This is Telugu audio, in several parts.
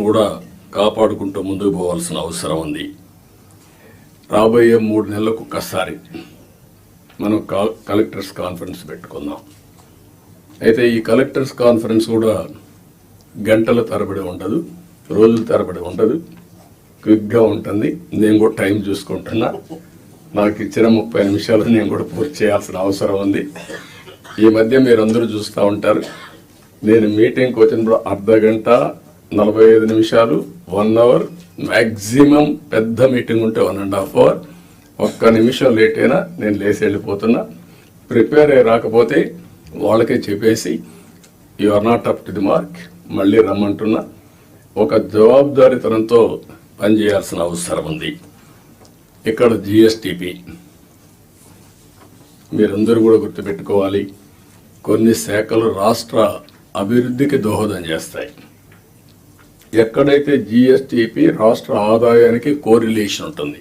కూడా కాపాడుకుంటూ ముందుకు పోవాల్సిన అవసరం ఉంది. రాబోయే 3 నెలలకు ఒక్కసారి మనం కలెక్టర్స్ కాన్ఫరెన్స్ పెట్టుకుందాం. అయితే ఈ కలెక్టర్స్ కాన్ఫరెన్స్ కూడా గంటల తరబడి ఉండదు, రోజుల తరబడి ఉండదు, క్విక్గా ఉంటుంది. నేను కూడా టైం చూసుకుంటున్నా. నాకు ఇచ్చిన 30 నిమిషాలు నేను కూడా పూర్తి చేయాల్సిన అవసరం ఉంది. ఈ మధ్య మీరందరూ చూస్తూ ఉంటారు, నేను మీటింగ్కి వచ్చినప్పుడు అర్ధగంట 45 నిమిషాలు 1 అవర్, మ్యాక్సిమం పెద్ద మీటింగ్ ఉంటే 1.5 అవర్. ఒక్క నిమిషం లేట్ అయినా నేను లేచి వెళ్ళిపోతున్నా. ప్రిపేర్ అయ్యి రాకపోతే వాళ్ళకే చెప్పేసి you are not up to the mark, మళ్ళీ రమ్మంటున్నా. ఒక జవాబుదారీతనంతో పనిచేయాల్సిన అవసరం ఉంది. ఇక్కడ జిఎస్టిపి మీరందరూ కూడా గుర్తుపెట్టుకోవాలి. కొన్ని శాఖలు రాష్ట్ర అభివృద్ధికి దోహదం చేస్తాయి. ఎక్కడైతే జిఎస్టిపి రాష్ట్ర ఆదాయానికి కోరిలేషన్ ఉంటుంది,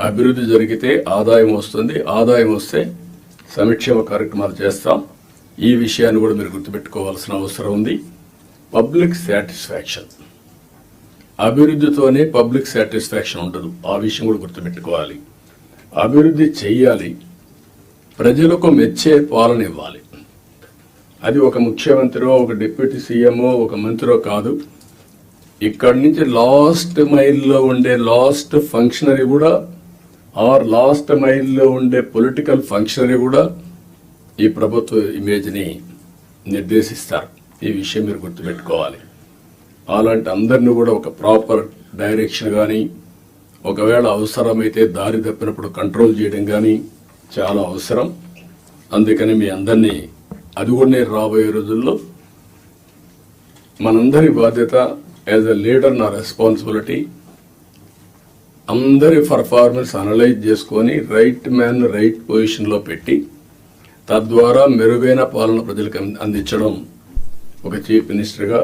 అభివృద్ధి జరిగితే ఆదాయం వస్తుంది, ఆదాయం వస్తే సంక్షేమ కార్యక్రమాలు చేస్తాం. ఈ విషయాన్ని కూడా మీరు గుర్తుపెట్టుకోవాల్సిన అవసరం ఉంది. పబ్లిక్ సాటిస్ఫాక్షన్, అభివృద్ధితోనే పబ్లిక్ సాటిస్ఫాక్షన్ ఉండదు. ఆ విషయం కూడా గుర్తుపెట్టుకోవాలి. అభివృద్ధి చెయ్యాలి, ప్రజలకు మెచ్చే పాలన ఇవ్వాలి. అది ఒక ముఖ్యమంత్రి, ఒక డిప్యూటీ సీఎంఓ, ఒక మంత్రో కాదు. ఇక్కడి నుంచి లాస్ట్ మైల్లో ఉండే లాస్ట్ ఫంక్షనరీ కూడా, ఆర్ లాస్ట్ మైల్లో ఉండే పొలిటికల్ ఫంక్షనరీ కూడా ఈ ప్రభుత్వ ఇమేజ్ని నిర్దేశిస్తారు. ఈ విషయం మీరు గుర్తుపెట్టుకోవాలి. అలాంటి అందరినీ కూడా ఒక ప్రాపర్ డైరెక్షన్ కానీ, ఒకవేళ అవసరమైతే దారి తప్పినప్పుడు కంట్రోల్ చేయడం కానీ చాలా అవసరం. అందుకని మీ అందరినీ, అది కూడా నేను రాబోయే రోజుల్లో మనందరి బాధ్యత యాజ్ ఎ లీడర్, నా రెస్పాన్సిబిలిటీ అందరి పర్ఫార్మెన్స్ అనలైజ్ చేసుకొని రైట్ మ్యాన్ రైట్ పొజిషన్లో పెట్టి తద్వారా మెరుగైన పాలన ప్రజలకు అందించడం ఒక చీఫ్ మినిస్టర్గా,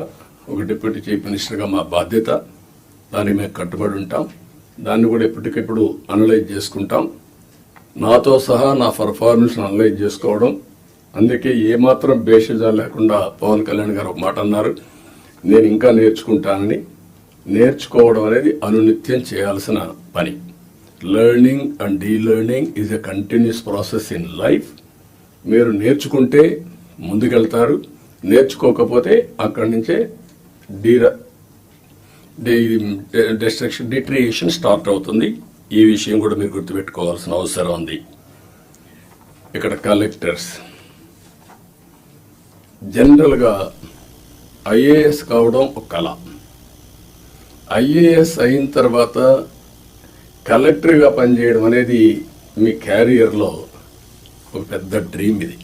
ఒక డిప్యూటీ చీఫ్ మినిస్టర్గా మా బాధ్యత. దానికి మేము కట్టుబడి ఉంటాం. దాన్ని కూడా ఎప్పటికెప్పుడు అనలైజ్ చేసుకుంటాం. నాతో సహా నా పర్ఫార్మెన్స్ అనలైజ్ చేసుకోవడం. అందుకే ఏమాత్రం భేషజా లేకుండా పవన్ కళ్యాణ్ గారు ఒక మాట అన్నారు, నేను ఇంకా నేర్చుకుంటానని. నేర్చుకోవడం అనేది అనునిత్యం చేయాల్సిన పని. Learning and delearning is a continuous process in life. మీరు నేర్చుకుంటే ముందుకెళ్తారు, నేర్చుకోకపోతే అక్కడి నుంచే డిట్రియేషన్ స్టార్ట్ అవుతుంది. ఈ విషయం కూడా మీరు గుర్తుపెట్టుకోవాల్సిన అవసరం ఉంది. ఇక్కడ కలెక్టర్స్ జనరల్గా ఐఏఎస్ కావడం ఒక కళ. ఐఏఎస్ అయిన తర్వాత కలెక్టర్గా పనిచేయడం అనేది మీ క్యారియర్లో ఒక పెద్ద డ్రీమ్. ఇది